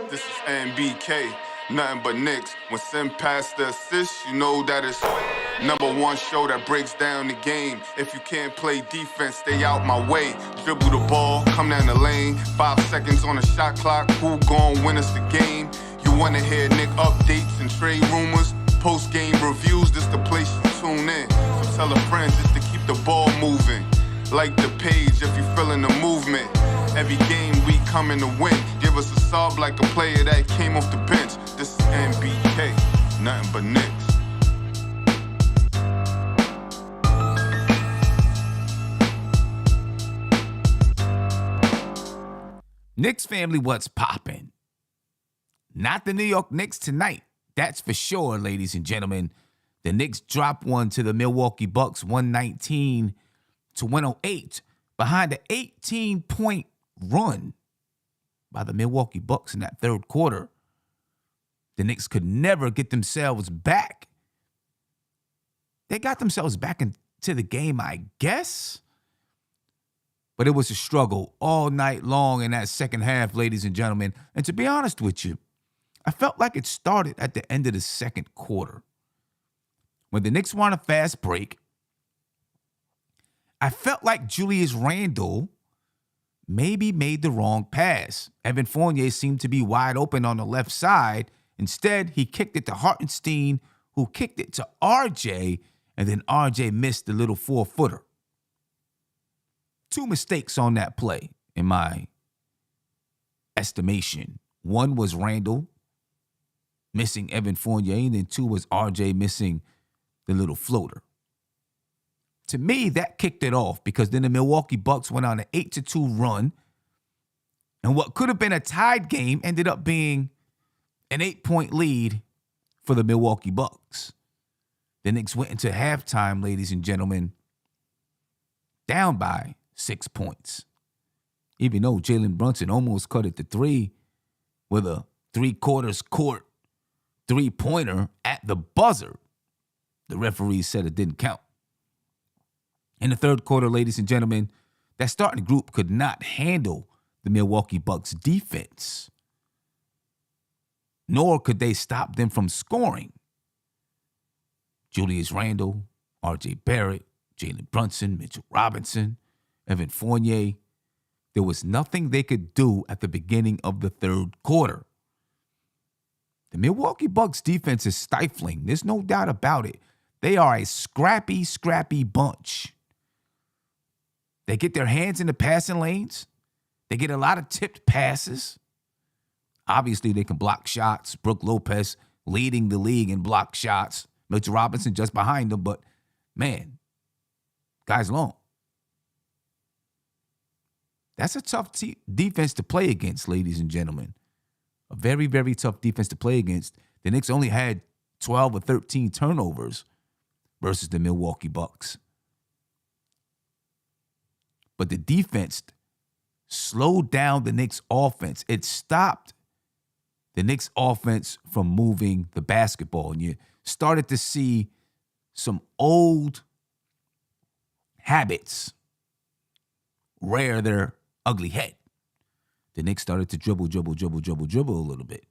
This is NBK, nothing but Knicks. When Sim passed the assist, you know that it's #1 show that breaks down the game. If you can't play defense, stay out my way. Dribble the ball, come down the lane. 5 seconds on the shot clock, who gon' win us the game? You wanna hear Nick updates and trade rumors? Postgame reviews, this the place you tune in. So tell a friend just to keep the ball moving. Like the page if you feeling the movement. Every game we coming to win. Give us a sub like a player that came off the bench. This is NBK, nothing but Knicks. Knicks family, what's poppin'? Not the New York Knicks tonight. That's for sure, ladies and gentlemen. The Knicks dropped one to the Milwaukee Bucks, 119-108, behind an 18-point run by the Milwaukee Bucks in that third quarter. The Knicks could never get themselves back. They got themselves back into the game, I guess. But it was a struggle all night long in that second half, ladies and gentlemen. And to be honest with you, I felt like it started at the end of the second quarter. When the Knicks were on a fast break, I felt like Julius Randle maybe made the wrong pass. Evan Fournier seemed to be wide open on the left side. Instead, he kicked it to Hartenstein, who kicked it to RJ, and then RJ missed the little 4-footer. 2 mistakes on that play, in my estimation. One was Randle missing Evan Fournier, and then 2 was RJ missing the little floater. To me, that kicked it off because then the Milwaukee Bucks went on an 8-2 run, and what could have been a tied game ended up being an 8-point lead for the Milwaukee Bucks. The Knicks went into halftime, ladies and gentlemen, down by 6 points. Even though Jalen Brunson almost cut it to 3 with a 3/4 court 3-pointer at the buzzer, the referee said it didn't count. In the third quarter, ladies and gentlemen, that starting group could not handle the Milwaukee Bucks defense, nor could they stop them from scoring. Julius Randle, RJ Barrett, Jalen Brunson, Mitchell Robinson, Evan Fournier. There was nothing they could do at the beginning of the third quarter. The Milwaukee Bucks defense is stifling. There's no doubt about it. They are a scrappy, scrappy bunch. They get their hands in the passing lanes. They get a lot of tipped passes. Obviously, they can block shots. Brook Lopez leading the league in block shots. Mitchell Robinson just behind them, but man, guy's long. That's a tough defense to play against, ladies and gentlemen. A very, very tough defense to play against. The Knicks only had 12 or 13 turnovers versus the Milwaukee Bucks. But the defense slowed down the Knicks offense. It stopped the Knicks offense from moving the basketball. And you started to see some old habits rear their ugly head. The Knicks started to dribble a little bit.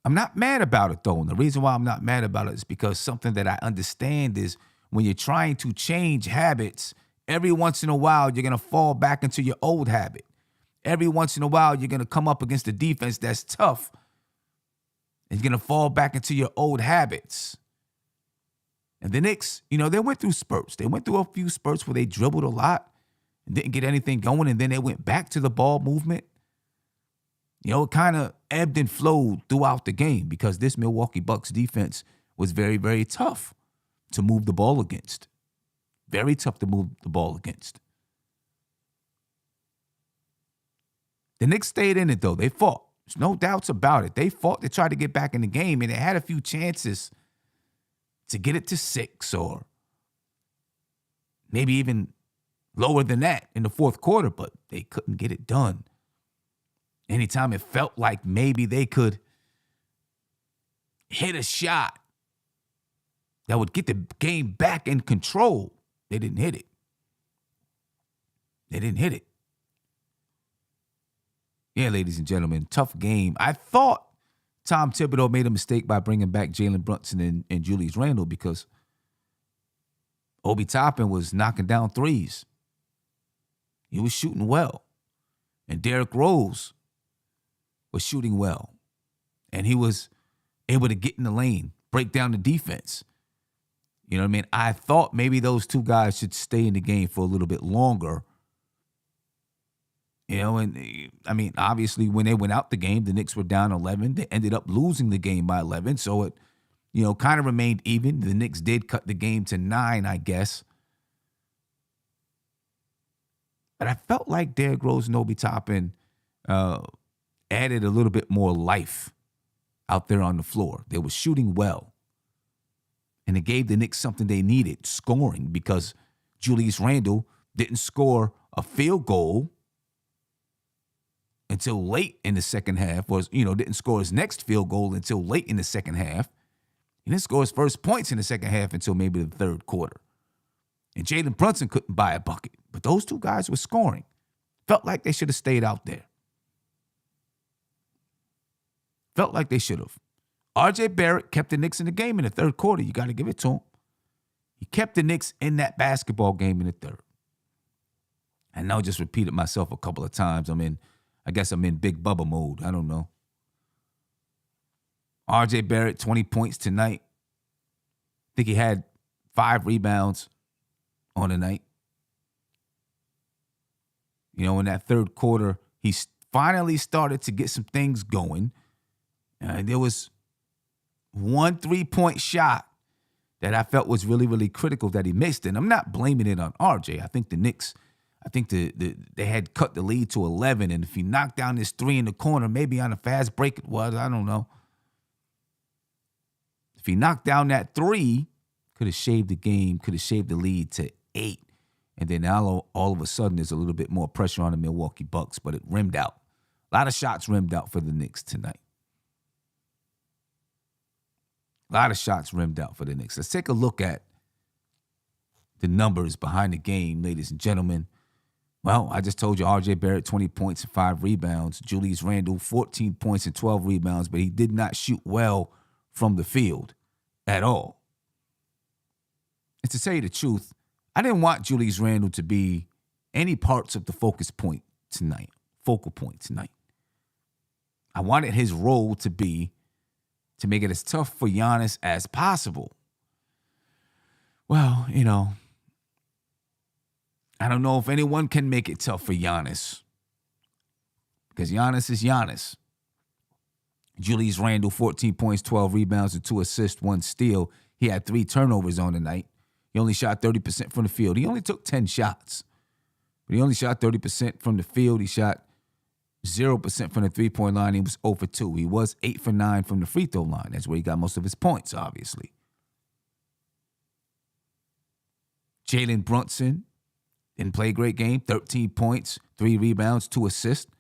I'm not mad about it, though. And the reason why I'm not mad about it is because something that I understand is when you're trying to change habits, every once in a while, you're going to fall back into your old habit. Every once in a while, you're going to come up against a defense that's tough, and you're going to fall back into your old habits. And the Knicks, they went through spurts. They went through a few spurts where they dribbled a lot and didn't get anything going, and then they went back to the ball movement. It kind of ebbed and flowed throughout the game because this Milwaukee Bucks defense was very, very tough to move the ball against. Very tough to move the ball against. The Knicks stayed in it, though. They fought. There's no doubts about it. They fought to try to get back in the game, and they had a few chances to get it to 6 or maybe even lower than that in the fourth quarter, but they couldn't get it done. Anytime it felt like maybe they could hit a shot that would get the game back in control, they didn't hit it. They didn't hit it. Yeah, ladies and gentlemen, tough game. I thought Tom Thibodeau made a mistake by bringing back Jalen Brunson and Julius Randle because Obi Toppin was knocking down threes. He was shooting well. And Derrick Rose was shooting well. And he was able to get in the lane, break down the defense. You know what I mean? I thought maybe those two guys should stay in the game for a little bit longer. You know, and I mean, obviously, when they went out the game, the Knicks were down 11. They ended up losing the game by 11. So it, kind of remained even. The Knicks did cut the game to 9, I guess. But I felt like Derrick Rose and Obi Toppin added a little bit more life out there on the floor. They were shooting well. And it gave the Knicks something they needed, scoring, because Julius Randle didn't score a field goal until late in the second half, or, didn't score his next field goal until late in the second half. He didn't score his first points in the second half until maybe the third quarter. And Jalen Brunson couldn't buy a bucket. But those two guys were scoring. Felt like they should have stayed out there. Felt like they should have. R.J. Barrett kept the Knicks in the game in the third quarter. You got to give it to him. He kept the Knicks in that basketball game in the third. I know I just repeated myself a couple of times. I guess I'm in Big Bubba mode. I don't know. R.J. Barrett, 20 points tonight. I think he had 5 rebounds on the night. In that third quarter, he finally started to get some things going. There was one 3-point shot that I felt was really, really critical that he missed. And I'm not blaming it on RJ. I think the Knicks, they had cut the lead to 11. And if he knocked down this 3 in the corner, maybe on a fast break it was, I don't know. If he knocked down that 3, could have shaved the game, could have shaved the lead to 8. And then now all of a sudden there's a little bit more pressure on the Milwaukee Bucks, but it rimmed out. A lot of shots rimmed out for the Knicks tonight. A lot of shots rimmed out for the Knicks. Let's take a look at the numbers behind the game, ladies and gentlemen. Well, I just told you R.J. Barrett, 20 points and 5 rebounds. Julius Randle, 14 points and 12 rebounds, but he did not shoot well from the field at all. And to tell you the truth, I didn't want Julius Randle to be any parts of the focal point tonight. I wanted his role to be to make it as tough for Giannis as possible. Well, I don't know if anyone can make it tough for Giannis, because Giannis is Giannis. Julius Randle, 14 points, 12 rebounds, and 2 assists, 1 steal. He had 3 turnovers on the night. He only shot 30% from the field. He only took 10 shots, but he only shot 30% from the field. He shot 0% from the three-point line. He was 0 for 2. He was 8 for 9 from the free throw line. That's where he got most of his points, obviously. Jalen Brunson didn't play a great game. 13 points, 3 rebounds, 2 assists.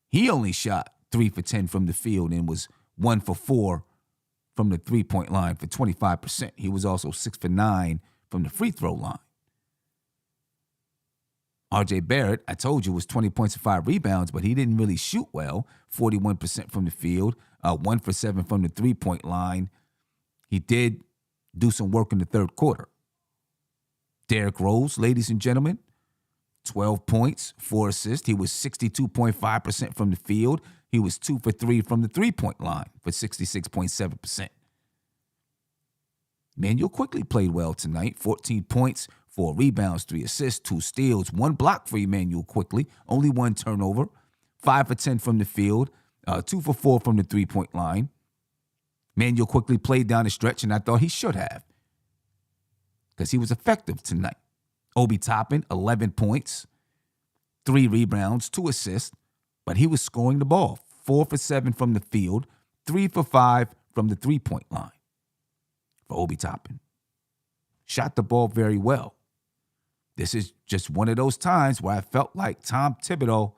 He only shot 3 for 10 from the field and was 1 for 4 from the three-point line for 25%. He was also 6 for 9 from the free throw line. R.J. Barrett, I told you, was 20 points and 5 rebounds, but he didn't really shoot well. 41% from the field, 1 for 7 from the three-point line. He did do some work in the third quarter. Derrick Rose, ladies and gentlemen, 12 points, 4 assists. He was 62.5% from the field. He was 2 for 3 from the three-point line for 66.7%. Manuel quickly played well tonight. 14 points, 4 rebounds, 3 assists, 2 steals, 1 block for Emmanuel Quickly, only 1 turnover, 5 for 10 from the field, 2 for 4 from the three-point line. Emmanuel Quickly played down the stretch, and I thought he should have, because he was effective tonight. Obi Toppin, 11 points, 3 rebounds, 2 assists, but he was scoring the ball. 4 for 7 from the field, 3 for 5 from the three-point line for Obi Toppin. Shot the ball very well. This is just one of those times where I felt like Tom Thibodeau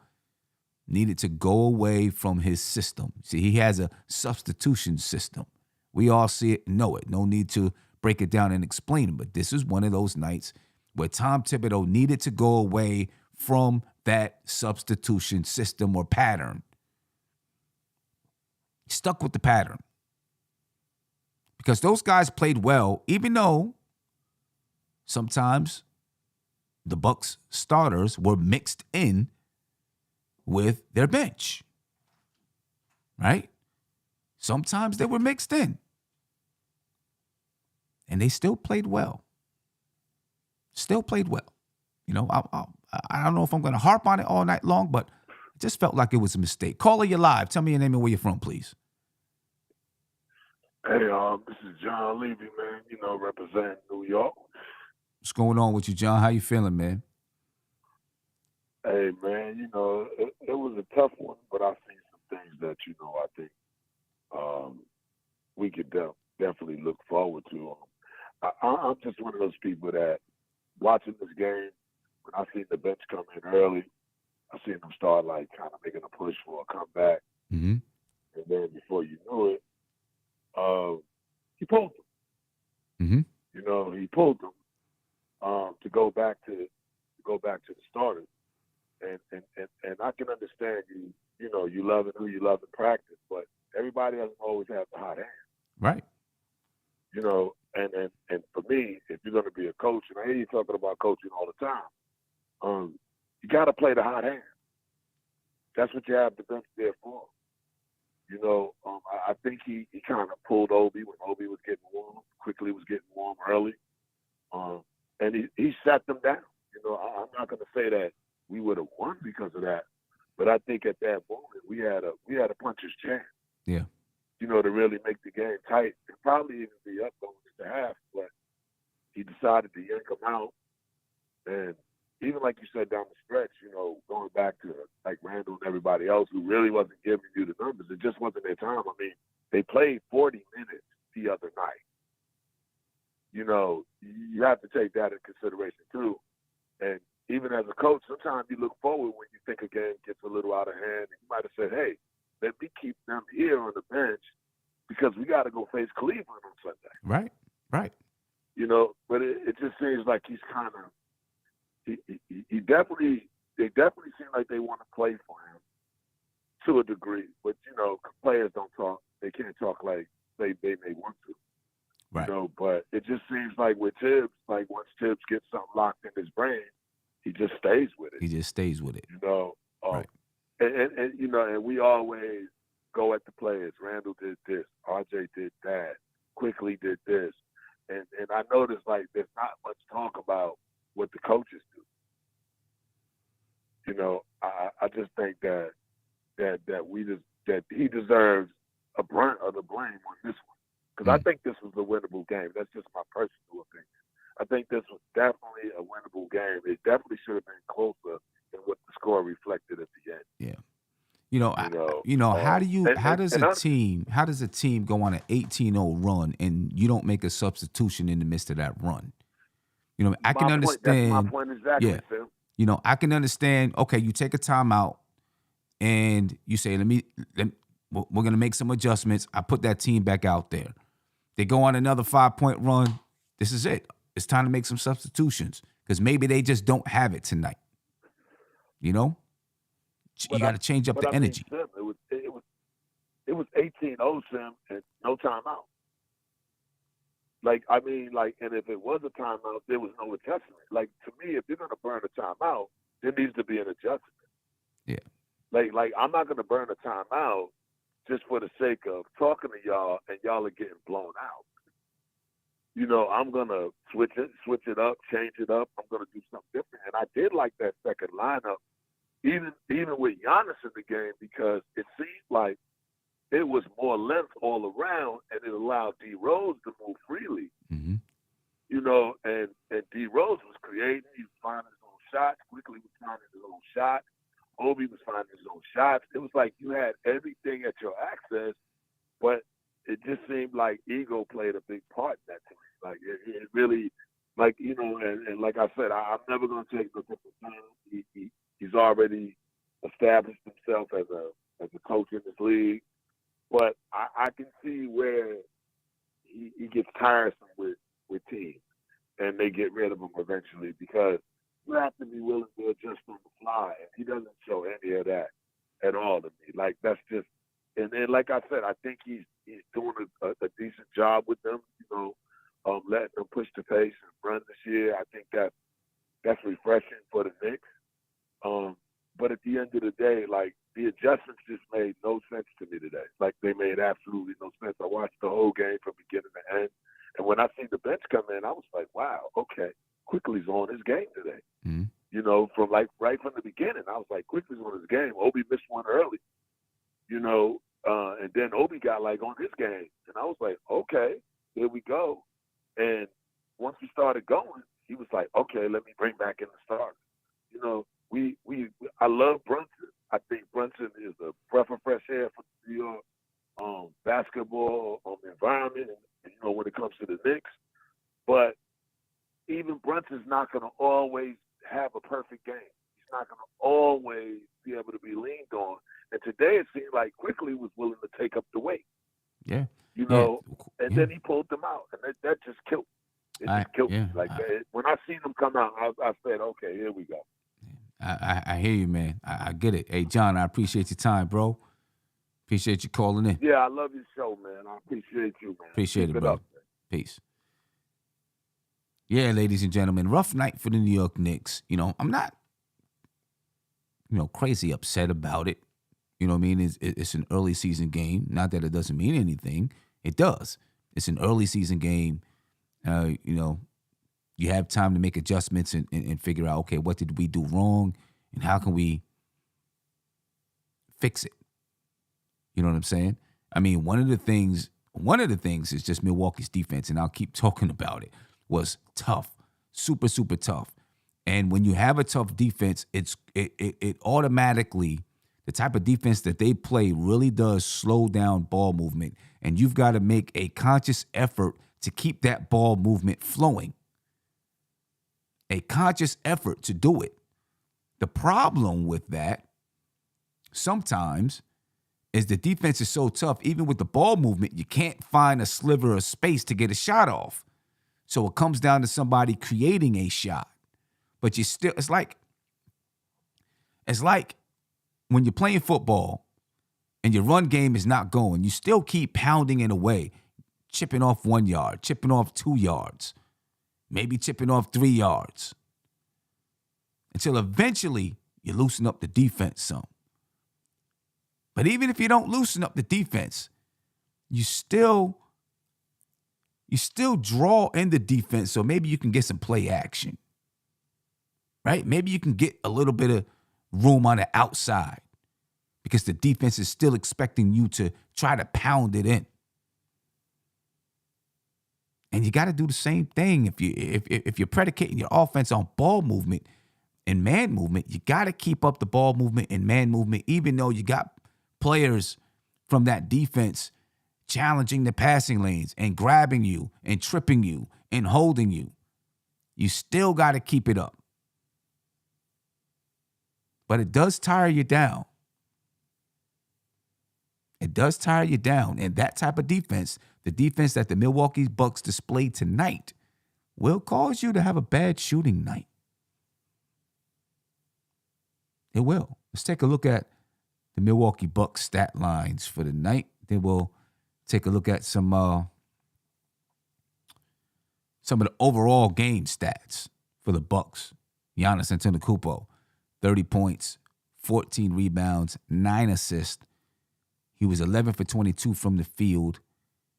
needed to go away from his system. See, he has a substitution system. We all see it and know it. No need to break it down and explain it. But this is one of those nights where Tom Thibodeau needed to go away from that substitution system or pattern Stuck with the pattern. Because those guys played well, even though sometimes the Bucks starters were mixed in with their bench. Right? Sometimes they were mixed in. And they still played well. Still played well. You know, I don't know if I'm going to harp on it all night long, but it just felt like it was a mistake. Caller, you're live. Tell me your name and where you're from, please. Hey, this is John Levy, man. You know, representing New York. What's going on with you, John? How you feeling, man? Hey, man, you know, it was a tough one, but I've seen some things that, you know, I think we could definitely look forward to. I'm just one of those people that watching this game, when I seen the bench come in early, I seen them start, like, kind of making a push for a comeback. Mm-hmm. And then before you knew it, he pulled them. Mm-hmm. You know, he pulled them to go back to the starters. And I can understand you know, you loving who you love in practice, but everybody doesn't always have the hot hand. Right. You know, and for me, if you're going to be a coach, and I hear you talking about coaching all the time, you got to play the hot hand. That's what you have the bench there for. You know, I think he kind of pulled Obi when Obi was getting warm, quickly was getting warm early, and he sat them down. You know, I'm not going to say that we would have won because of that, but I think at that moment we had a puncher's chance. Yeah. You know, to really make the game tight and probably even be up going into half, but he decided to yank them out. And even like you said down the stretch, you know, going back to like Randall and everybody else who really wasn't giving you the numbers, it just wasn't their time. I mean, they played 40 minutes the other night. You know, you have to take that into consideration too. And even as a coach, sometimes you look forward when you think a game gets a little out of hand, and you might have said, hey, let me keep them here on the bench because we got to go face Cleveland on Sunday. Right. Right. You know, but it just seems like he's kind of they definitely seem like they want to play for him to a degree. But, you know, players don't talk. They can't talk like they may want to. Right. You know, but it just seems like with Tibbs, like once Tibbs gets something locked in his brain, he just stays with it. He just stays with it. You know, right. And you know, and we always go at the players. Randall did this, RJ did that, Quickly did this, and I noticed like there's not much talk about what the coaches do. You know, I just think that he deserves a brunt of the blame on this one because I think this was a winnable game. That's just my personal opinion. I think this was definitely a winnable game. It definitely should have been closer than what the score reflected at the end. Yeah. How does a team go on an 18-0 run and you don't make a substitution in the midst of that run? You know, I can understand. That's my point exactly, yeah. Phil. You know, I can understand. Okay, you take a timeout and you say, we're going to make some adjustments. I put that team back out there. They go on another 5-point run. This is it. It's time to make some substitutions because maybe they just don't have it tonight. You know, you got to change up the energy. Sim, it was 18-0, Sim, and no timeout. And if it was a timeout, there was no adjustment. Like, to me, if you're going to burn a timeout, there needs to be an adjustment. Yeah. Like I'm not going to burn a timeout just for the sake of talking to y'all and y'all are getting blown out. You know, I'm going to switch it up, change it up. I'm going to do something different. And I did like that second lineup, even with Giannis in the game, because it seemed like it was more length all around, and it allowed D Rose to move freely. Mm-hmm. You know, and D Rose was creating. He was finding his own shots. Quickly was finding his own shots. Obi was finding his own shots. It was like you had everything at your access, but it just seemed like ego played a big part in that team. Like it really, like, you know, and like I said, I'm never going to take no different time. He's already established himself as a coach in this league, but I can see where he gets tiresome with teams, and they get rid of him eventually because you have to be willing to adjust on the fly, and he doesn't show any of that at all to me. Like that's just And then, like I said, I think he's doing a decent job with them. Letting them push the pace and run this year. I think that's refreshing for the Knicks. But at the end of the day, like, the adjustments just made no sense to me today. Like, they made absolutely no sense. I watched the whole game from beginning to end. And when I seen the bench come in, I was like, wow, okay, Quickly's on his game today. Mm-hmm. From like right from the beginning, I was like, Quickly's on his game. Obi missed one early, and then Obi got like on his game. And I was like, okay, here we go. And once we started going, he was like, okay, let me bring back in the starters. I love Brunson. I think Brunson is a breath of fresh air for the New York basketball environment, and when it comes to the Knicks. But even Brunson's not going to always have a perfect game. He's not going to always be able to be leaned on. And today it seemed like Quickly was willing to take up the weight. Yeah. And then he pulled them out, and that just killed me. It just killed me. Like, when I seen them come out, I said, okay, here we go. I hear you, man. I get it. Hey, John, I appreciate your time, bro. Appreciate you calling in. Yeah, I love your show, man. I appreciate you, man. Appreciate Keep it, bro. up, Peace. Yeah, ladies and gentlemen, rough night for the New York Knicks. I'm not, crazy upset about it. You know what I mean? It's an early season game. Not that it doesn't mean anything. It does. It's an early season game. You have time to make adjustments and figure out, okay, what did we do wrong and how can we fix it? You know what I'm saying? I mean, one of the things is just Milwaukee's defense, and I'll keep talking about it, was tough, super, super tough. And when you have a tough defense, it automatically, the type of defense that they play really does slow down ball movement. And you've got to make a conscious effort to keep that ball movement flowing. A conscious effort to do it. The problem with that sometimes is the defense is so tough, even with the ball movement, you can't find a sliver of space to get a shot off. So it comes down to somebody creating a shot. But it's like when you're playing football and your run game is not going, you still keep pounding it away, chipping off 1 yard, chipping off 2 yards, maybe chipping off 3 yards, until eventually you loosen up the defense some. But even if you don't loosen up the defense, you still draw in the defense, so maybe you can get some play action, right? Maybe you can get a little bit of room on the outside because the defense is still expecting you to try to pound it in. And you got to do the same thing if you're predicating your offense on ball movement and man movement. You got to keep up the ball movement and man movement, even though you got players from that defense challenging the passing lanes and grabbing you and tripping you and holding you. You still got to keep it up. But it does tire you down. It does tire you down. And that type of defense, the defense that the Milwaukee Bucks displayed tonight, will cause you to have a bad shooting night. It will. Let's take a look at the Milwaukee Bucks stat lines for the night. Then we'll take a look at some of the overall game stats for the Bucks. Giannis Antetokounmpo, 30 points, 14 rebounds, 9 assists. He was 11 for 22 from the field.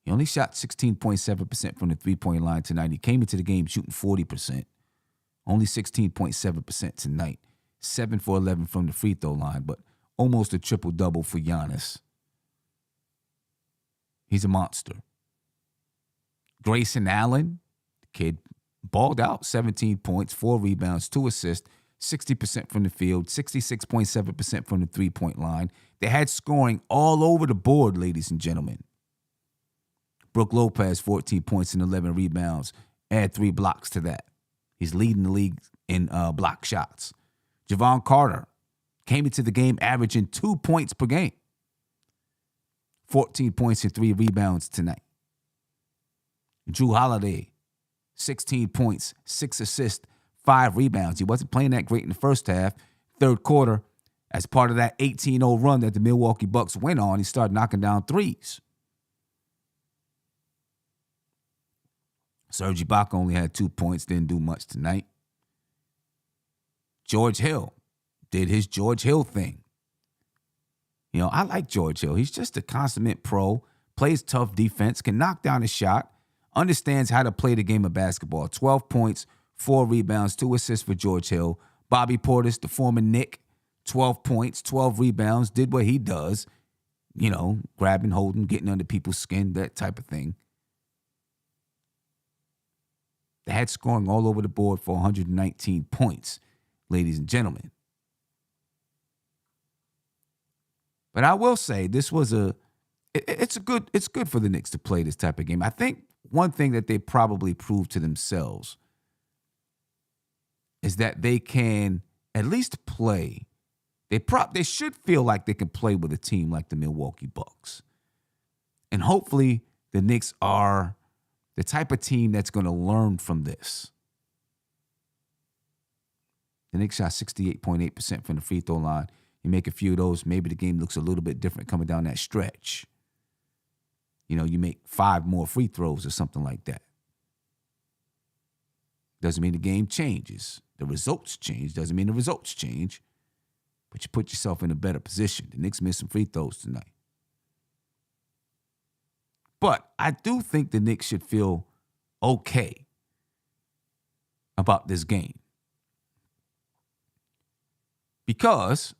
He only shot 16.7% from the three-point line tonight. He came into the game shooting 40%. Only 16.7% tonight. 7 for 11 from the free throw line, but almost a triple-double for Giannis. He's a monster. Grayson Allen, the kid, balled out, 17 points, 4 rebounds, 2 assists, 60% from the field, 66.7% from the three-point line. They had scoring all over the board, ladies and gentlemen. Brook Lopez, 14 points and 11 rebounds. Add 3 blocks to that. He's leading the league in block shots. Javon Carter came into the game averaging 2 points per game. 14 points and 3 rebounds tonight. Drew Holiday, 16 points, 6 assists, 5 rebounds. He wasn't playing that great in the first half. Third quarter, As part of that 18-0 run that the Milwaukee Bucks went on, he started knocking down threes. Serge Ibaka only had 2 points, didn't do much tonight. George Hill did his George Hill thing. You know, I like George Hill. He's just a consummate pro, plays tough defense, can knock down a shot, understands how to play the game of basketball. 12 points, 4 rebounds, 2 assists for George Hill. Bobby Portis, the former Knick, 12 points, 12 rebounds, did what he does, you know, grabbing, holding, getting under people's skin, that type of thing. They had scoring all over the board for 119 points, ladies and gentlemen. But I will say this was it's good for the Knicks to play this type of game. I think one thing that they probably proved to themselves is that they can at least play. They should feel like they can play with a team like the Milwaukee Bucks. And hopefully the Knicks are the type of team that's going to learn from this. The Knicks shot 68.8% from the free throw line. You make a few of those, maybe the game looks a little bit different coming down that stretch. You know, you make 5 more free throws or something like that. Doesn't mean the game changes. The results change. Doesn't mean the results change. But you put yourself in a better position. The Knicks missed some free throws tonight. But I do think the Knicks should feel okay about this game. Because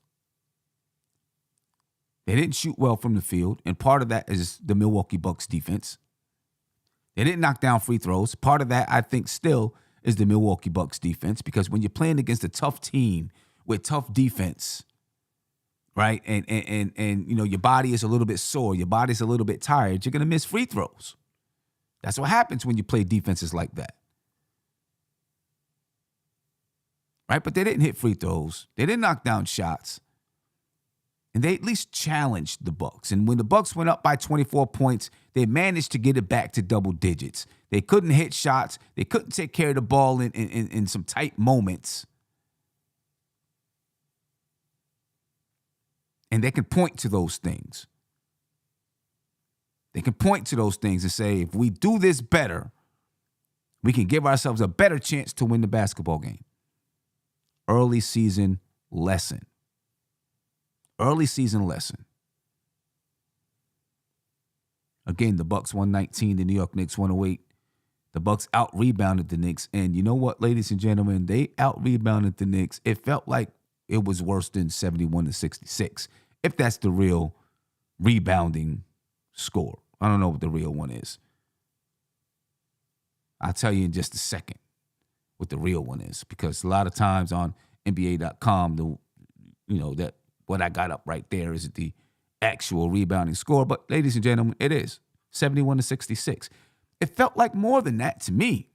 they didn't shoot well from the field, and part of that is the Milwaukee Bucks defense. They didn't knock down free throws. Part of that, I think, still is the Milwaukee Bucks defense, because when you're playing against a tough team with tough defense, right, and you know, your body is a little bit sore, your body's a little bit tired, you're going to miss free throws. That's what happens when you play defenses like that. Right, but they didn't hit free throws. They didn't knock down shots. And they at least challenged the Bucks. And when the Bucks went up by 24 points, they managed to get it back to double digits. They couldn't hit shots. They couldn't take care of the ball in some tight moments. And they can point to those things. They can point to those things and say, if we do this better, we can give ourselves a better chance to win the basketball game. Early season lesson. Early season lesson. Again, the Bucks 119, the New York Knicks 108. The Bucks out-rebounded the Knicks. And you know what, ladies and gentlemen? They out-rebounded the Knicks. It felt like it was worse than 71-66, if that's the real rebounding score. I don't know what the real one is. I'll tell you in just a second what the real one is, because a lot of times on NBA.com, that what I got up right there is the actual rebounding score. But ladies and gentlemen, it is 71-66. It felt like more than that to me.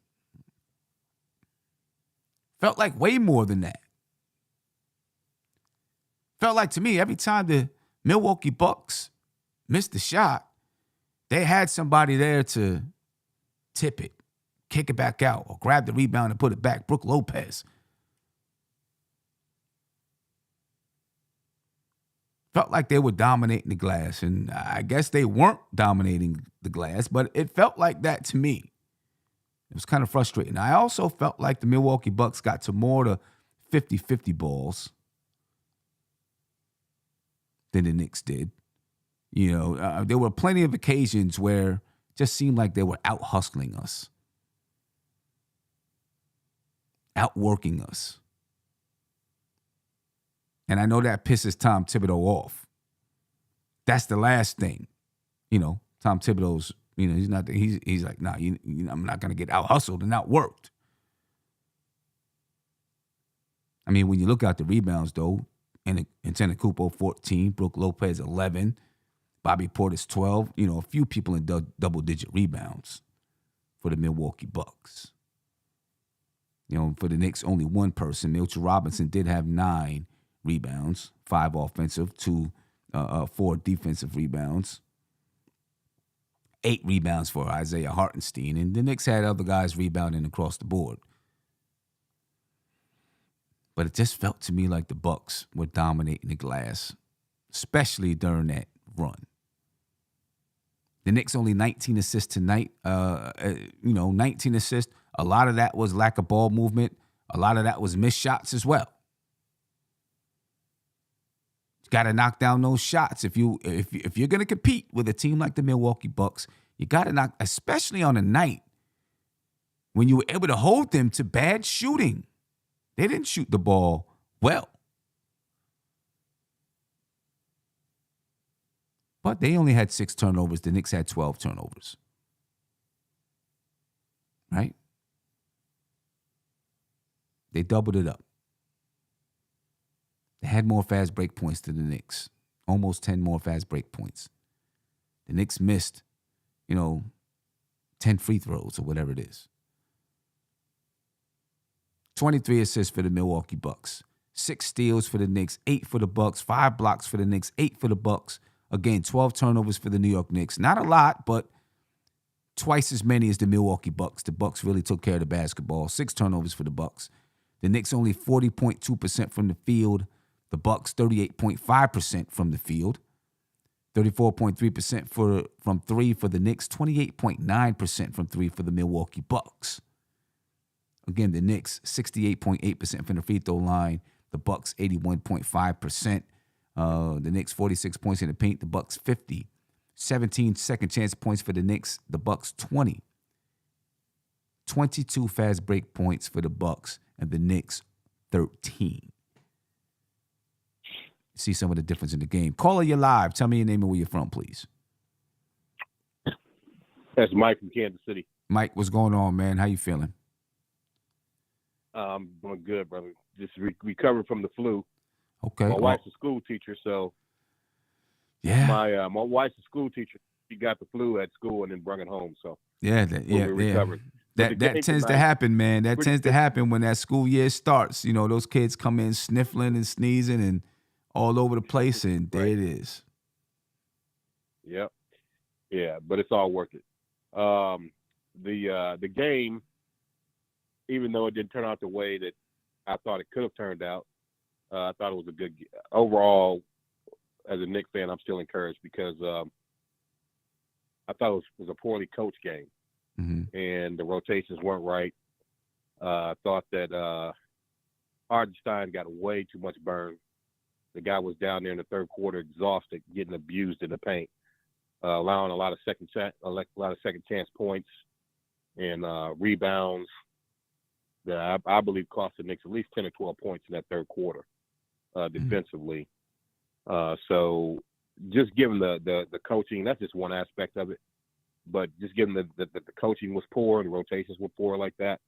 Felt like way more than that. Felt like to me, every time the Milwaukee Bucks missed a shot, they had somebody there to tip it, kick it back out, or grab the rebound and put it back. Brook Lopez. Felt like they were dominating the glass, and I guess they weren't dominating the glass, but it felt like that to me. It was kind of frustrating. I also felt like the Milwaukee Bucks got to more to 50-50 balls than the Knicks did. You know, there were plenty of occasions where it just seemed like they were out-hustling us, outworking us. And I know that pisses Tom Thibodeau off. That's the last thing. You know, Tom Thibodeau's, he's like, nah, I'm not going to get out-hustled and outworked. I mean, when you look at the rebounds, though, Antetokounmpo 14, Brook Lopez 11, Bobby Portis 12, a few people in double-digit rebounds for the Milwaukee Bucks. For the Knicks, only one person. Mitchell Robinson did have 9 rebounds, 5 offensive, 4 defensive rebounds, 8 rebounds for Isaiah Hartenstein, and the Knicks had other guys rebounding across the board. But it just felt to me like the Bucks were dominating the glass, especially during that run. The Knicks only 19 assists tonight. 19 assists. A lot of that was lack of ball movement. A lot of that was missed shots as well. You got to knock down those shots if you're going to compete with a team like the Milwaukee Bucks. You got to knock, especially on a night when you were able to hold them to bad shooting. They didn't shoot the ball well. But they only had 6 turnovers. The Knicks had 12 turnovers. Right? They doubled it up. They had more fast break points than the Knicks. Almost 10 more fast break points. The Knicks missed, 10 free throws or whatever it is. 23 assists for the Milwaukee Bucks. 6 steals for the Knicks, 8 for the Bucks, 5 blocks for the Knicks, 8 for the Bucks. Again, 12 turnovers for the New York Knicks. Not a lot, but twice as many as the Milwaukee Bucks. The Bucks really took care of the basketball. 6 turnovers for the Bucks. The Knicks only 40.2% from the field. The Bucks 38.5% from the field. 34.3% from 3 for the Knicks. 28.9% from 3 for the Milwaukee Bucks. Again, the Knicks 68.8% from the free throw line. The Bucks 81.5%. The Knicks 46 points in the paint. The Bucks 50. 17 second chance points for the Knicks. The Bucks 20. 22 fast break points for the Bucks, and the Knicks 13. See some of the difference in the game. Caller, you're live. Tell me your name and where you're from, please. That's Mike from Kansas City. Mike, what's going on, man? How you feeling? I'm doing good, brother. Just recovered from the flu. Okay. My wife's a school teacher, so yeah. My wife's a school teacher. She got the flu at school and then brought it home. So yeah. recovered. That tends to happen, man. That tends to happen when that school year starts. Those kids come in sniffling and sneezing and all over the place, and there it is. Yep. Yeah, but it's all worth it. The game, even though it didn't turn out the way that I thought it could have turned out, I thought it was a good overall. As a Knicks fan, I'm still encouraged because I thought it was a poorly coached game, and the rotations weren't right. I thought that Hardenstein got way too much burn. The guy was down there in the third quarter, exhausted, getting abused in the paint, allowing a lot of second chance points and rebounds that I believe cost the Knicks at least 10 or 12 points in that third quarter defensively. So just given the coaching, that's just one aspect of it. But just given the coaching was poor and the rotations were poor like that,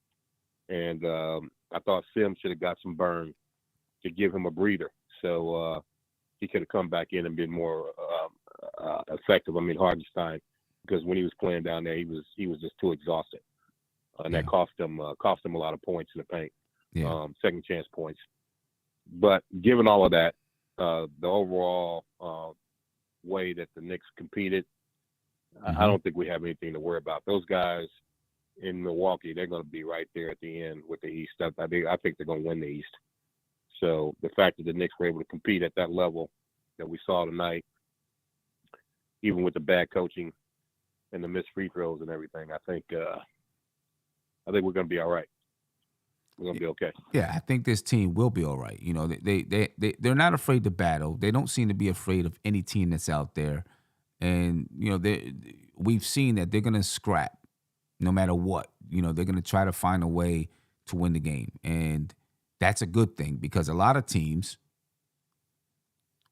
and I thought Sims should have got some burn to give him a breather. So he could have come back in and been more effective. I mean, Hardenstein, because when he was playing down there, he was just too exhausted, and that cost him a lot of points in the paint, second chance points. But given all of that, the overall way that the Knicks competed, I don't think we have anything to worry about. Those guys in Milwaukee, they're going to be right there at the end with the East. I think they're going to win the East. So the fact that the Knicks were able to compete at that level that we saw tonight, even with the bad coaching and the missed free throws and everything, I think we're going to be all right. We're going to be okay. Yeah, I think this team will be all right. They're not afraid to battle. They don't seem to be afraid of any team that's out there. And, we've seen that they're going to scrap no matter what. They're going to try to find a way to win the game. And that's a good thing because a lot of teams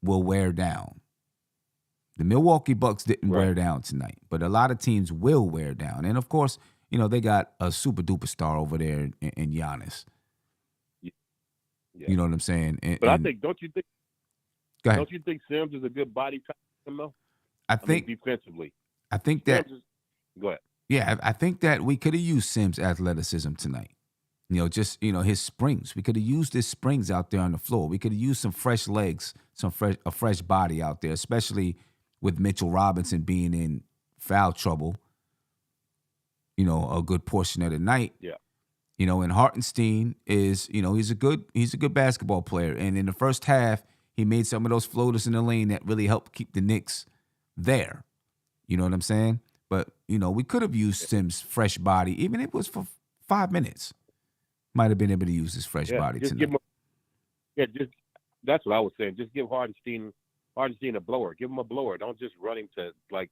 will wear down. The Milwaukee Bucks didn't wear down tonight, but a lot of teams will wear down. And, of course, they got a super-duper star over there in Giannis. Yeah. You know what I'm saying? I think, don't you think Sims is a good body type, though? I think defensively. I think that. Go ahead. Yeah, I think that we could have used Sims' athleticism tonight. His springs. We could have used his springs out there on the floor. We could have used some fresh legs, a fresh body out there, especially with Mitchell Robinson being in foul trouble. A good portion of the night. Yeah. And Hartenstein is, he's a good basketball player. And in the first half, he made some of those floaters in the lane that really helped keep the Knicks there. You know what I'm saying? But, we could have used Sims' fresh body, even if it was for 5 minutes. Might have been able to use his fresh body just tonight. just that's what I was saying. Just give Hartenstein a blower. Give him a blower. Don't just run him to like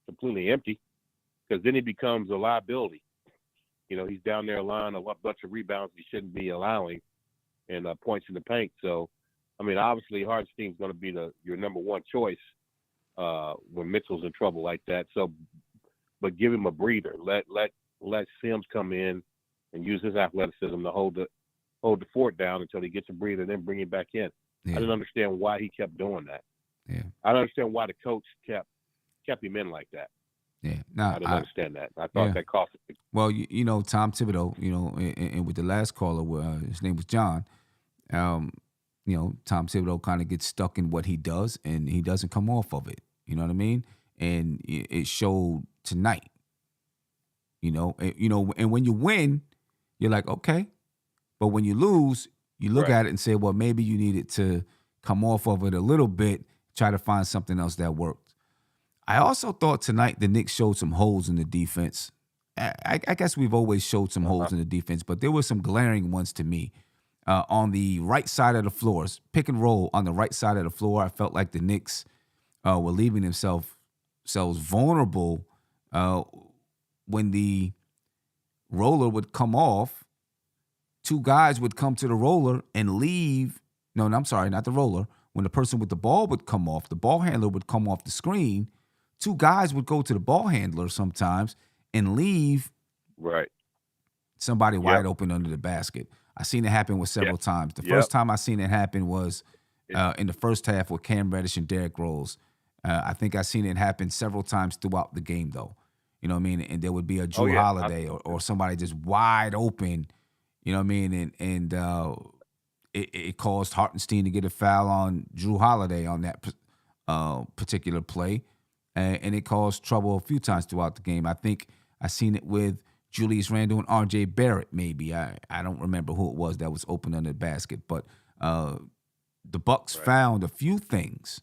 completely empty, because then he becomes a liability. He's down there allowing a bunch of rebounds he shouldn't be allowing, and points in the paint. So, I mean, obviously Hartenstein's going to be your number one choice when Mitchell's in trouble like that. So, but give him a breather. Let Sims come in and use his athleticism to hold the fort down until he gets a breather, then bring him back in. Yeah. I didn't understand why he kept doing that. Yeah. I don't understand why the coach kept him in like that. Yeah. I didn't understand that. I thought that cost him. Well, Tom Thibodeau, and with the last caller, his name was John, Tom Thibodeau kind of gets stuck in what he does, and he doesn't come off of it. You know what I mean? And it showed tonight. And when you win, you're like, okay. But when you lose, you look at it and say, well, maybe you needed to come off of it a little bit, try to find something else that worked. I also thought tonight the Knicks showed some holes in the defense. I guess we've always showed some holes in the defense, but there were some glaring ones to me. On the right side of the floor, pick and roll on the right side of the floor, I felt like the Knicks were leaving themselves vulnerable when the roller would come off. Two guys would come to the roller and leave. No, I'm sorry, not the roller. When the person with the ball would come off, the ball handler would come off the screen. Two guys would go to the ball handler sometimes and leave somebody wide open under the basket. I seen it happen with several times. The first time I seen it happen was in the first half with Cam Reddish and Derrick Rose. I think I seen it happen several times throughout the game, though. You know what I mean? And there would be a Drew Holiday or somebody just wide open. You know what I mean? And it caused Hartenstein to get a foul on Drew Holiday on that particular play. And it caused trouble a few times throughout the game. I think I seen it with Julius Randle and R.J. Barrett, maybe. I don't remember who it was that was open under the basket. But the Bucks found a few things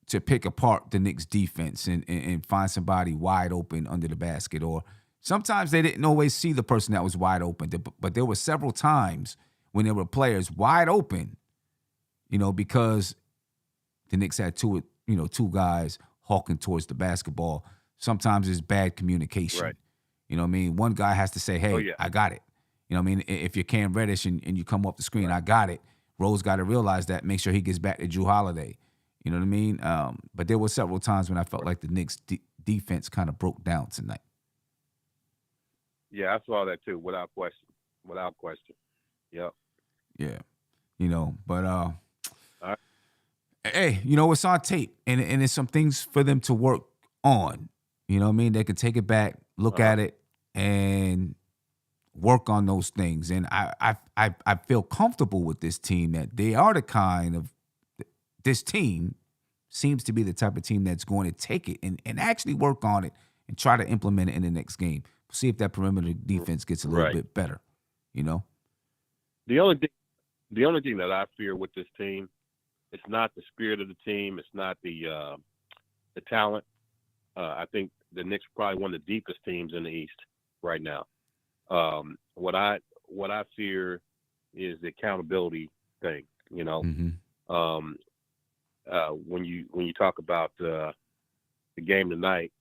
to pick apart the Knicks' defense and find somebody wide open under the basket. Or sometimes they didn't always see the person that was wide open. But there were several times when there were players wide open, because the Knicks had two guys hawking towards the basketball. Sometimes it's bad communication. Right. You know what I mean? One guy has to say, hey, I got it. You know what I mean? If you're Cam Reddish and you come off the screen, I got it. Rose got to realize that, make sure he gets back to Drew Holiday. You know what I mean? But there were several times when I felt like the Knicks defense kind of broke down tonight. Yeah, I saw that too, without question. Yep. Yeah. But hey, it's on tape, and it's some things for them to work on. You know what I mean? They can take it back, look at it, and work on those things. And I feel comfortable with this team that they are the kind of this team seems to be the type of team that's going to take it and actually work on it and try to implement it in the next game. See if that perimeter defense gets a little bit better. The only thing that I fear with this team, it's not the spirit of the team. It's not the talent. I think the Knicks are probably one of the deepest teams in the East right now. What I fear is the accountability thing. When you talk about the game tonight,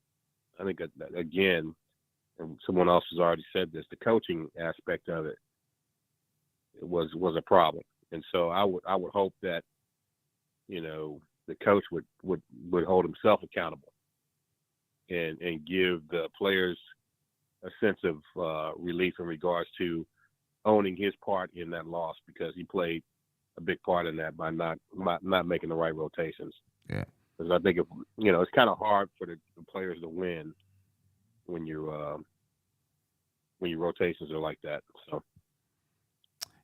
I think again, and someone else has already said this, the coaching aspect of it was a problem. And so I would hope that the coach would hold himself accountable and give the players a sense of relief in regards to owning his part in that loss, because he played a big part in that by not making the right rotations. Yeah, because I think it's kind of hard for the players to win when your rotations are like that. So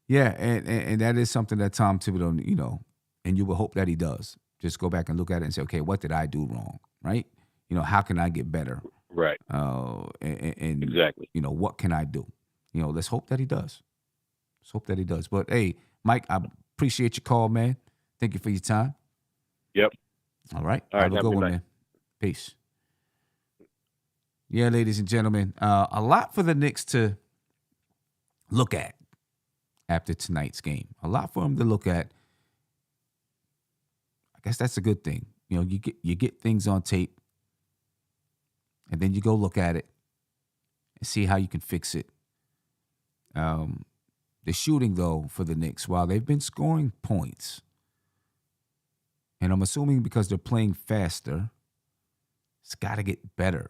yeah, and that is something that Tom Thibodeau, and you would hope that he does. Just go back and look at it and say, okay, what did I do wrong, right? How can I get better? Right. And exactly. What can I do? let's hope that he does. Let's hope that he does. But hey, Mike, I appreciate your call, man. Thank you for your time. Yep. All right. All right. Have a Have good a good one, night. man. Peace. Yeah, ladies and gentlemen, a lot for the Knicks to look at after tonight's game. A lot for them to look at. I guess that's a good thing. You get things on tape, and then you go look at it and see how you can fix it. The shooting, though, for the Knicks, while they've been scoring points, and I'm assuming because they're playing faster, it's got to get better.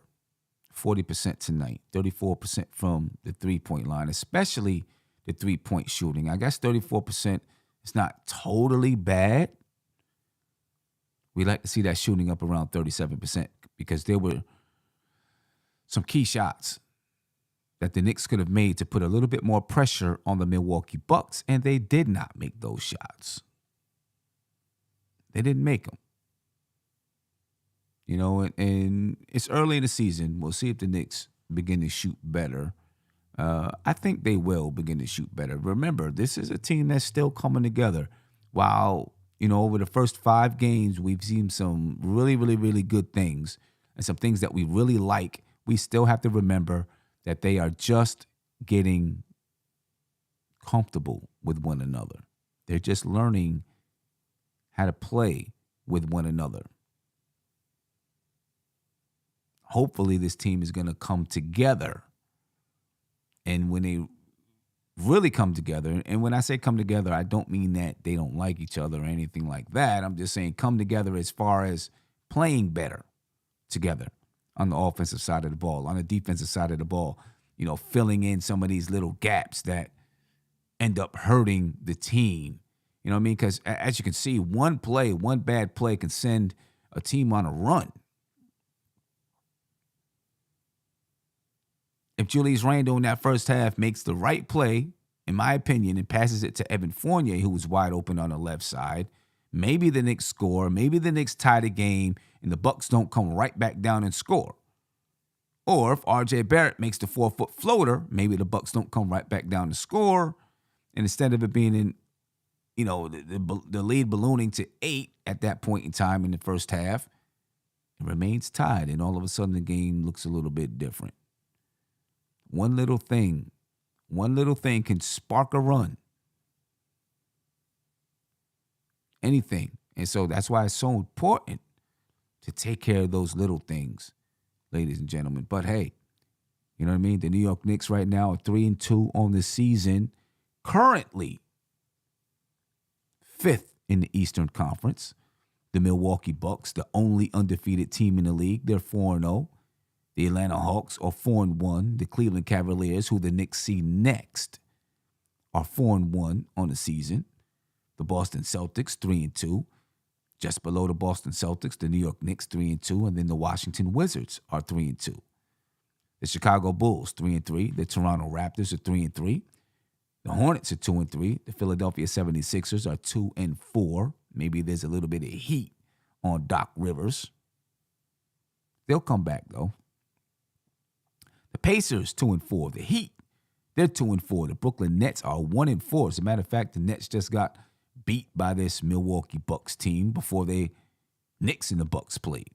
40% tonight, 34% from the three-point line, especially the three-point shooting. I guess 34% is not totally bad. We like to see that shooting up around 37% because there were some key shots that the Knicks could have made to put a little bit more pressure on the Milwaukee Bucks, and they did not make those shots. They didn't make them. And it's early in the season. We'll see if the Knicks begin to shoot better. I think they will begin to shoot better. Remember, this is a team that's still coming together. While, over the first 5 games, we've seen some really, really, really good things and some things that we really like. We still have to remember that they are just getting comfortable with one another. They're just learning how to play with one another. Hopefully this team is going to come together. And when they really come together, and when I say come together, I don't mean that they don't like each other or anything like that. I'm just saying come together as far as playing better together on the offensive side of the ball, on the defensive side of the ball, filling in some of these little gaps that end up hurting the team. You know what I mean? Because as you can see, one bad play can send a team on a run. If Julius Randle in that first half makes the right play, in my opinion, and passes it to Evan Fournier, who was wide open on the left side, maybe the Knicks score, maybe the Knicks tie the game, and the Bucks don't come right back down and score. Or if R.J. Barrett makes the 4-foot floater, maybe the Bucks don't come right back down to score, and instead of it being in, the lead ballooning to 8 at that point in time in the first half, it remains tied, and all of a sudden the game looks a little bit different. One little thing can spark a run. Anything. And so that's why it's so important to take care of those little things, ladies and gentlemen. But hey, you know what I mean? The New York Knicks right now are 3-2 on the season. Currently 5th in the Eastern Conference. The Milwaukee Bucks, the only undefeated team in the league, they're 4-0. The Atlanta Hawks are 4-1. The Cleveland Cavaliers, who the Knicks see next, are 4-1 on the season. The Boston Celtics, 3-2. Just below the Boston Celtics, the New York Knicks, 3-2. And then the Washington Wizards are 3-2. The Chicago Bulls, 3-3. The Toronto Raptors are 3-3. The Hornets are 2-3. The Philadelphia 76ers are 2-4. Maybe there's a little bit of heat on Doc Rivers. They'll come back, though. The Pacers, 2-4. The Heat, they're 2-4. The Brooklyn Nets are 1-4. As a matter of fact, the Nets just got beat by this Milwaukee Bucks team before the Knicks and the Bucks played.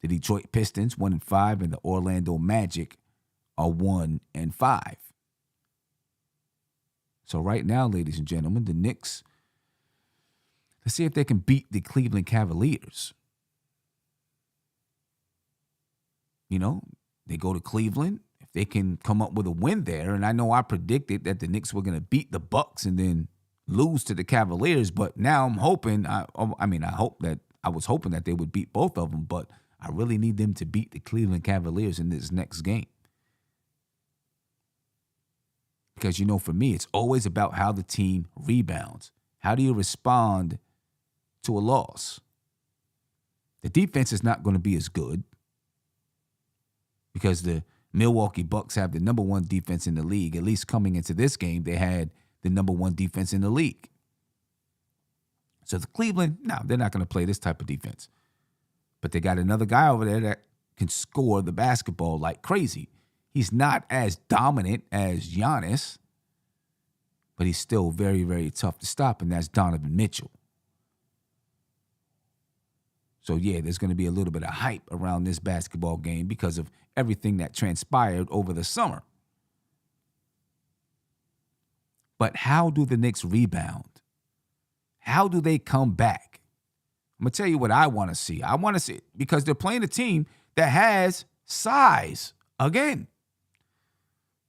The Detroit Pistons, 1-5, and the Orlando Magic are 1-5. So right now, ladies and gentlemen, the Knicks, let's see if they can beat the Cleveland Cavaliers. They go to Cleveland. If they can come up with a win there, and I know I predicted that the Knicks were going to beat the Bucks and then lose to the Cavaliers, but now I'm hoping, I was hoping that they would beat both of them, but I really need them to beat the Cleveland Cavaliers in this next game. Because, for me, it's always about how the team rebounds. How do you respond to a loss? The defense is not going to be as good, because the Milwaukee Bucks have the number 1 defense in the league. At least coming into this game, they had the number 1 defense in the league. So the Cleveland, no, they're not going to play this type of defense. But they got another guy over there that can score the basketball like crazy. He's not as dominant as Giannis, but he's still very, very tough to stop, and that's Donovan Mitchell. So, yeah, there's going to be a little bit of hype around this basketball game because of everything that transpired over the summer. But how do the Knicks rebound? How do they come back? I'm going to tell you what I want to see. I want to see, because they're playing a team that has size again.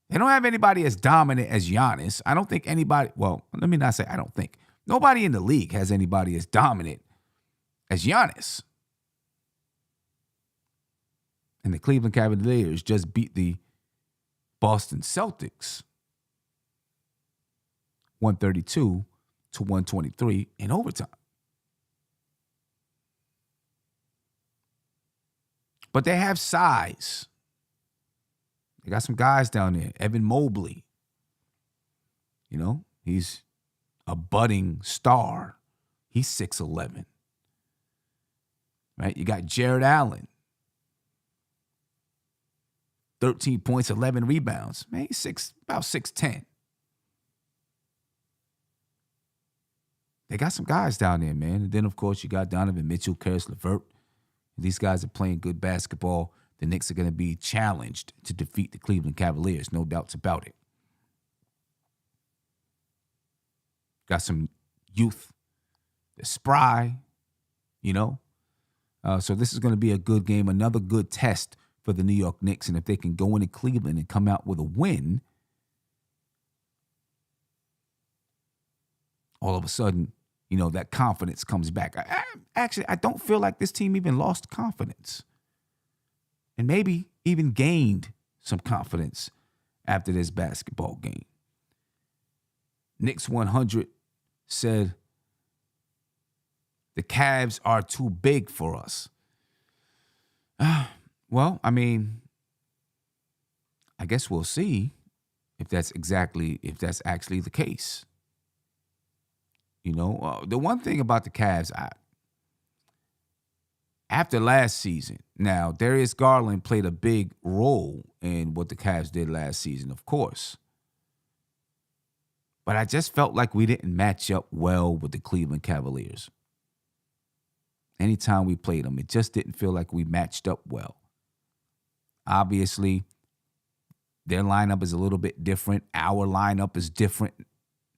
They don't have anybody as dominant as Giannis. I don't think anybody, well, let me not say I don't think. Nobody in the league has anybody as dominant as Giannis. And the Cleveland Cavaliers just beat the Boston Celtics 132-123 in overtime. But they have size. They got some guys down there. Evan Mobley. You know, he's a budding star. He's 6'11". Right? You got Jared Allen. 13 points, 11 rebounds. Man, he's about 6'10". They got some guys down there, man. And then, of course, you got Donovan Mitchell, Karis LeVert. These guys are playing good basketball. The Knicks are going to be challenged to defeat the Cleveland Cavaliers, no doubts about it. Got some youth, they're spry, you know. So this is going to be a good game, another good test for the New York Knicks. And if they can go into Cleveland and come out with a win, all of a sudden, you know, that confidence comes back. I don't feel like this team even lost confidence. And maybe even gained some confidence after this basketball game. Knicks 100 said, the Cavs are too big for us. Well, I mean, I guess we'll see if that's actually the case. You know, the one thing about the Cavs, after last season, now Darius Garland played a big role in what the Cavs did last season, of course. But I just felt like we didn't match up well with the Cleveland Cavaliers. Anytime we played them, it just didn't feel like we matched up well. Obviously, their lineup is a little bit different. Our lineup is different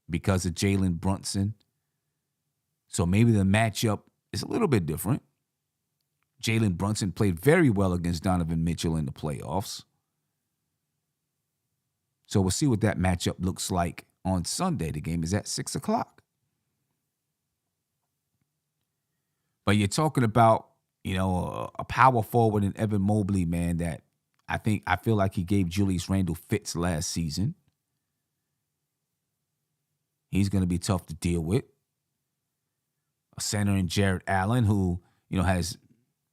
because of Jalen Brunson. So maybe the matchup is a little bit different. Jalen Brunson played very well against Donovan Mitchell in the playoffs. So we'll see what that matchup looks like on Sunday. The game is at 6 o'clock. But you're talking about, you know, a power forward in Evan Mobley, man, that I feel like he gave Julius Randle fits last season. He's going to be tough to deal with. A center in Jared Allen who, you know, has,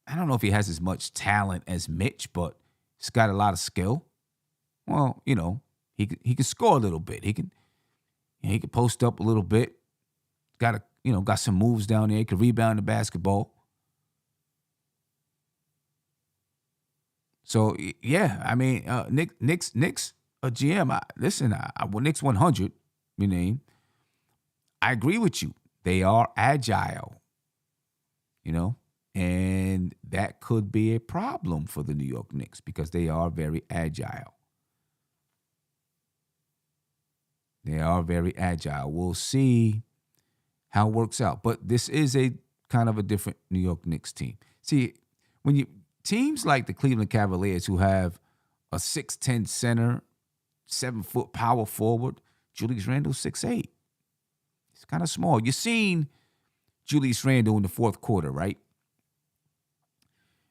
I don't know if he has as much talent as Mitch, but he's got a lot of skill. Well, you know, he can score a little bit. He can post up a little bit. Got some moves down there. He can rebound the basketball. So yeah, I mean, Knicks, a GM. Knicks 100. Your name. I agree with you. They are agile. You know, and that could be a problem for the New York Knicks because they are very agile. They are very agile. We'll see how it works out. But this is a kind of a different New York Knicks team. See, when teams like the Cleveland Cavaliers who have a 6'10" center, 7-foot power forward, Julius Randle 6'8". It's kind of small. You've seen Julius Randle in the fourth quarter, right?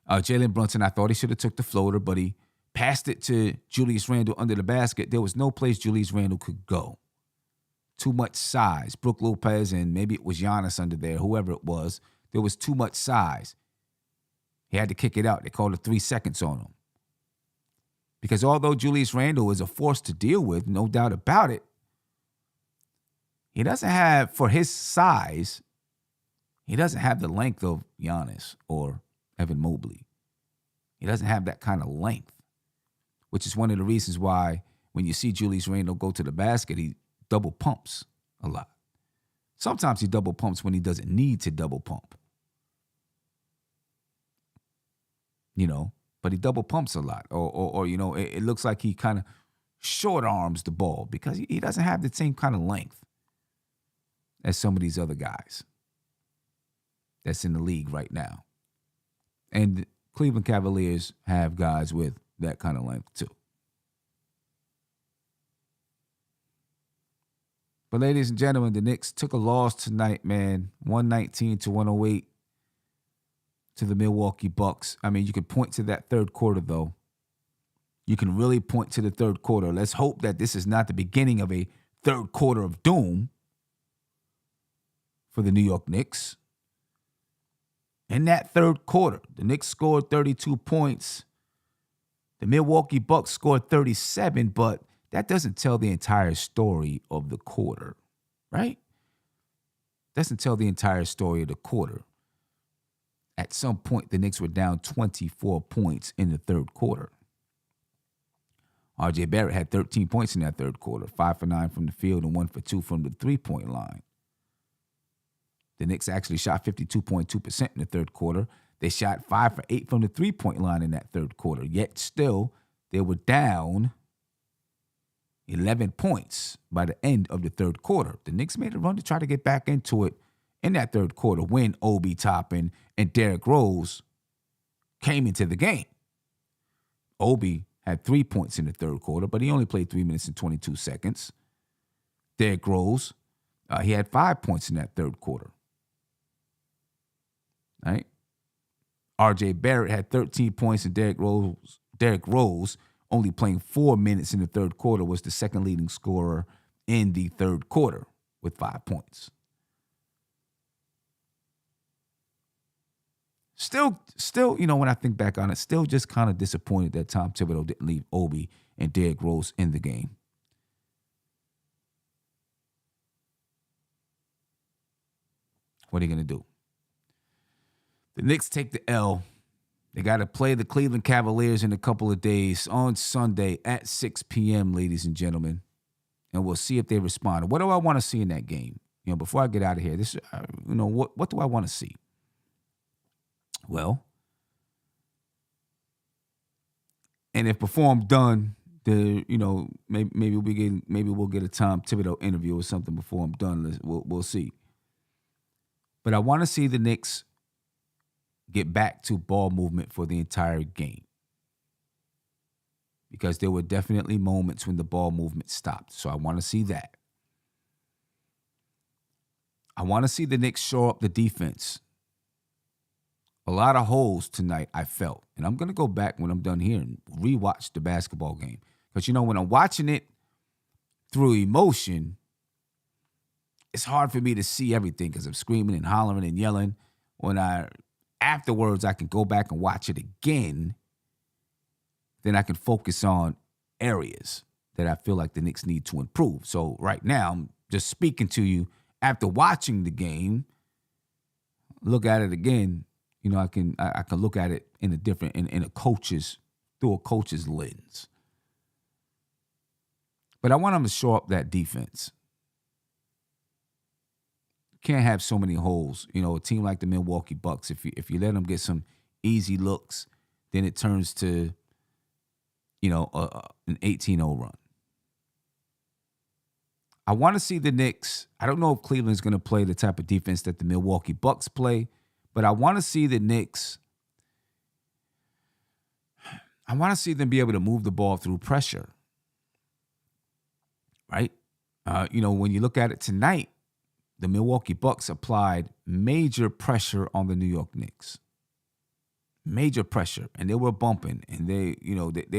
Jalen Brunson, I thought he should have took the floater, but he passed it to Julius Randle under the basket. There was no place Julius Randle could go. Too much size. Brook Lopez and maybe it was Giannis under there, whoever it was. There was too much size. He had to kick it out. They called it 3 seconds on him. Because although Julius Randle is a force to deal with, no doubt about it, he doesn't have, for his size, he doesn't have the length of Giannis or Evan Mobley. He doesn't have that kind of length. which is one of the reasons why when you see Julius Randle go to the basket, he double pumps a lot. Sometimes he double pumps when he doesn't need to double pump. But he double pumps a lot. Or it looks like he kind of short arms the ball because he doesn't have the same kind of length as some of these other guys that's in the league right now. And Cleveland Cavaliers have guys with that kind of length too. But ladies and gentlemen, the Knicks took a loss tonight, man. 119-108 to the Milwaukee Bucks. I mean, you can point to that third quarter, though. You can really point to the third quarter. Let's hope that this is not the beginning of a third quarter of doom for the New York Knicks. In that third quarter, the Knicks scored 32 points. The Milwaukee Bucks scored 37, but that doesn't tell the entire story of the quarter, right? Doesn't tell the entire story of the quarter. At some point, the Knicks were down 24 points in the third quarter. RJ Barrett had 13 points in that third quarter, 5 for 9 from the field and 1 for 2 from the three-point line. The Knicks actually shot 52.2% in the third quarter. They shot 5 for 8 from the three-point line in that third quarter. Yet still, they were down 11 points by the end of the third quarter. The Knicks made a run to try to get back into it in that third quarter when Obi Toppin and Derrick Rose came into the game. Obi had 3 points in the third quarter, but he only played 3 minutes and 22 seconds. Derrick Rose, he had 5 points in that third quarter. Right? RJ Barrett had 13 points, and Derrick Rose, only playing 4 minutes in the third quarter, was the second leading scorer in the third quarter with 5 points. Still, when I think back on it, still just kind of disappointed that Tom Thibodeau didn't leave Obi and Derrick Rose in the game. What are you going to do? The Knicks take the L. They got to play the Cleveland Cavaliers in a couple of days on Sunday at 6 p.m., ladies and gentlemen. And we'll see if they respond. What do I want to see in that game? Before I get out of here, what do I want to see? Well, and if before I'm done, maybe we'll get a Tom Thibodeau interview or something before I'm done. We'll see. But I want to see the Knicks get back to ball movement for the entire game, because there were definitely moments when the ball movement stopped. So I want to see that. I want to see the Knicks shore up the defense. A lot of holes tonight, I felt. And I'm going to go back when I'm done here and rewatch the basketball game. Because, when I'm watching it through emotion, it's hard for me to see everything because I'm screaming and hollering and yelling. Afterwards, I can go back and watch it again. Then I can focus on areas that I feel like the Knicks need to improve. So right now, I'm just speaking to you after watching the game. Look at it again. I can look at it in a different, through a coach's lens. But I want them to shore up that defense. Can't have so many holes. A team like the Milwaukee Bucks, if you let them get some easy looks, then it turns to, an 18-0 run. I want to see the Knicks. I don't know if Cleveland's going to play the type of defense that the Milwaukee Bucks play, but I want to see the Knicks. I want to see them be able to move the ball through pressure. Right? When you look at it tonight, the Milwaukee Bucks applied major pressure on the New York Knicks. Major pressure. And they were bumping. And they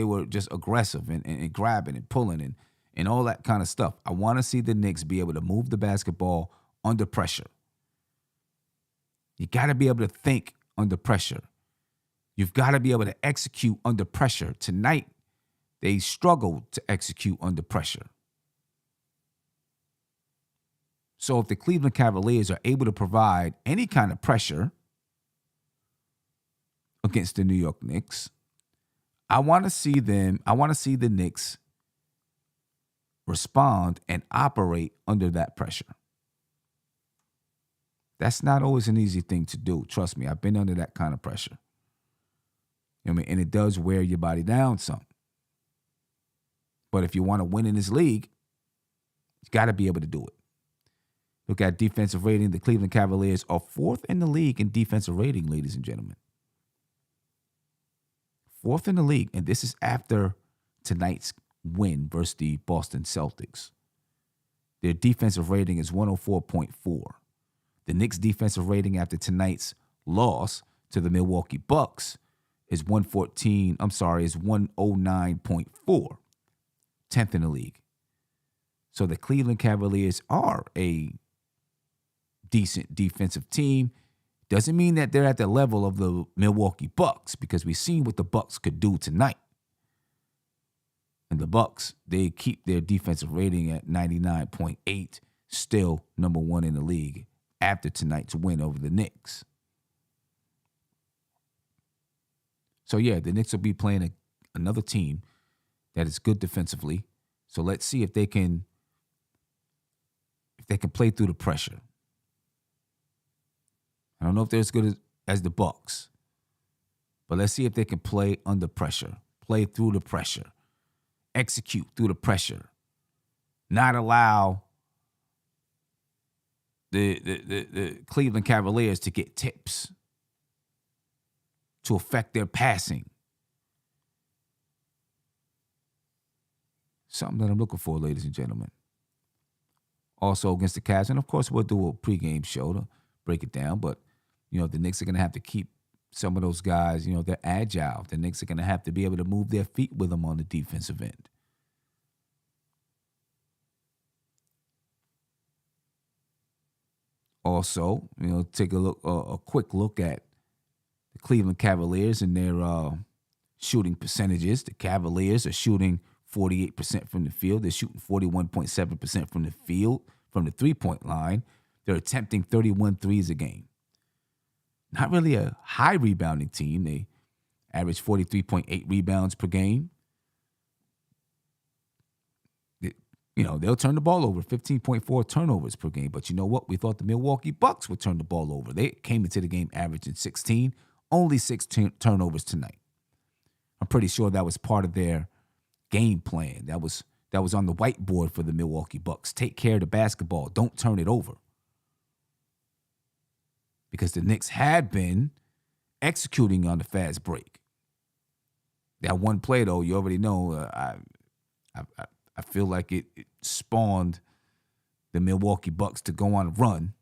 were just aggressive and grabbing and pulling and all that kind of stuff. I want to see the Knicks be able to move the basketball under pressure. You got to be able to think under pressure. You've got to be able to execute under pressure. Tonight, they struggled to execute under pressure. So if the Cleveland Cavaliers are able to provide any kind of pressure against the New York Knicks, I want to see the Knicks respond and operate under that pressure. That's not always an easy thing to do. Trust me, I've been under that kind of pressure. You know what I mean? And it does wear your body down some. But if you want to win in this league, you got to be able to do it. Look at defensive rating. The Cleveland Cavaliers are 4th in the league in defensive rating, ladies and gentlemen. 4th in the league. And this is after tonight's win versus the Boston Celtics. Their defensive rating is 104.4. The Knicks' defensive rating after tonight's loss to the Milwaukee Bucks is 109.4. 10th in the league. So the Cleveland Cavaliers are a decent defensive team. Doesn't mean that they're at the level of the Milwaukee Bucks, because we've seen what the Bucks could do tonight. And the Bucks, they keep their defensive rating at 99.8, still number 1 in the league after tonight's win over the Knicks. So yeah, the Knicks will be playing another team that is good defensively. So let's see if they can play through the pressure. I don't know if they're as good as the Bucks, but let's see if they can play under pressure, play through the pressure, execute through the pressure, not allow the Cleveland Cavaliers to get tips to affect their passing. Something that I'm looking for, ladies and gentlemen. Also against the Cavs, and of course we'll do a pregame show to break it down, but the Knicks are going to have to keep some of those guys, they're agile. The Knicks are going to have to be able to move their feet with them on the defensive end. Also, take a quick look at the Cleveland Cavaliers and their shooting percentages. The Cavaliers are shooting 48% from the field. They're shooting 41.7% from the field, from the three-point line. They're attempting 31 threes a game. Not really a high rebounding team. They average 43.8 rebounds per game. They'll turn the ball over, 15.4 turnovers per game. But you know what? We thought the Milwaukee Bucks would turn the ball over. They came into the game averaging 16, only 6 turnovers tonight. I'm pretty sure that was part of their game plan. That was on the whiteboard for the Milwaukee Bucks. Take care of the basketball. Don't turn it over. Because the Knicks had been executing on the fast break. That one play, though, you already know, I feel like it spawned the Milwaukee Bucks to go on a run,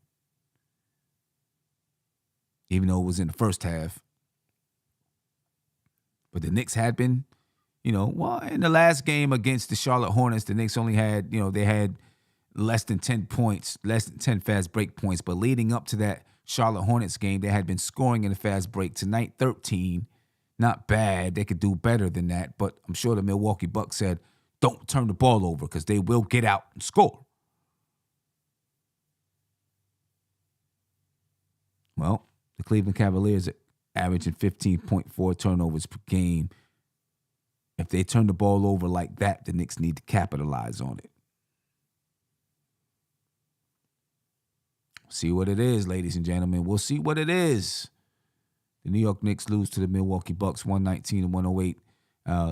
even though it was in the first half. But the Knicks had been, in the last game against the Charlotte Hornets, the Knicks only had, they had less than 10 points, less than 10 fast break points. But leading up to that Charlotte Hornets game, they had been scoring in the fast break. Tonight, 13. Not bad. They could do better than that. But I'm sure the Milwaukee Bucks said, don't turn the ball over, because they will get out and score. Well, the Cleveland Cavaliers are averaging 15.4 turnovers per game. If they turn the ball over like that, the Knicks need to capitalize on it. See what it is, ladies and gentlemen. We'll see what it is. The New York Knicks lose to the Milwaukee Bucks 119-108.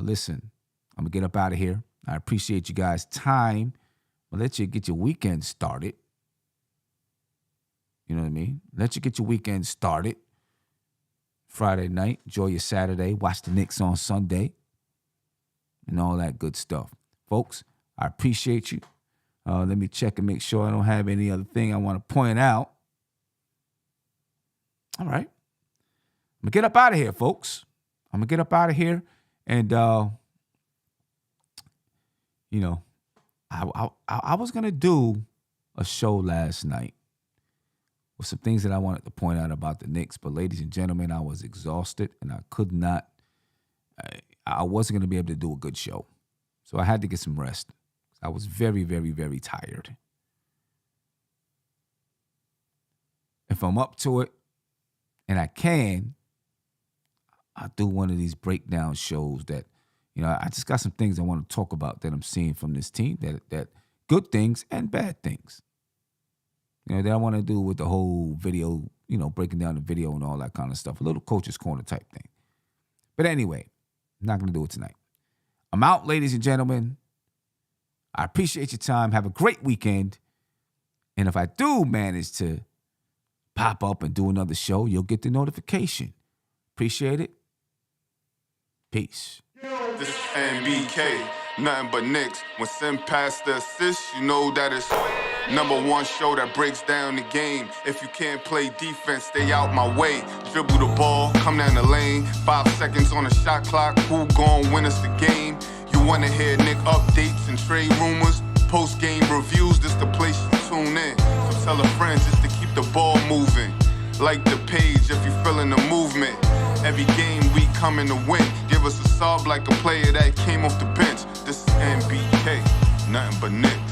Listen, I'm going to get up out of here. I appreciate you guys' time. I'll let you get your weekend started. You know what I mean? Let you get your weekend started. Friday night, enjoy your Saturday. Watch the Knicks on Sunday. And all that good stuff. Folks, I appreciate you. Let me check and make sure I don't have any other thing I want to point out. All right. I'm going to get up out of here, folks. I'm going to get up out of here. And, I was going to do a show last night with some things that I wanted to point out about the Knicks. But, ladies and gentlemen, I was exhausted and I could not. I wasn't going to be able to do a good show. So I had to get some rest. I was very, very, very tired. If I'm up to it and I can, I'll do one of these breakdown shows that, I just got some things I want to talk about that I'm seeing from this team, that good things and bad things. That I want to do with the whole video, breaking down the video and all that kind of stuff. A little Coach's Corner type thing. But anyway, I'm not going to do it tonight. I'm out, ladies and gentlemen. I appreciate your time. Have a great weekend. And if I do manage to pop up and do another show, you'll get the notification. Appreciate it. Peace. This is NBK, nothing but Knicks. When Sim passed the assist, you know that it's #1 show that breaks down the game. If you can't play defense, stay out my way. Dribble the ball, come down the lane. 5 seconds on the shot clock, who gon' win us the game? You wanna hear Nick updates and trade rumors? Postgame reviews, this the place to tune in. So tell a friend just to keep the ball moving. Like the page if you feeling the movement. Every game we coming to win. Give us a sub like a player that came off the bench. This is NBK, nothing but Knicks.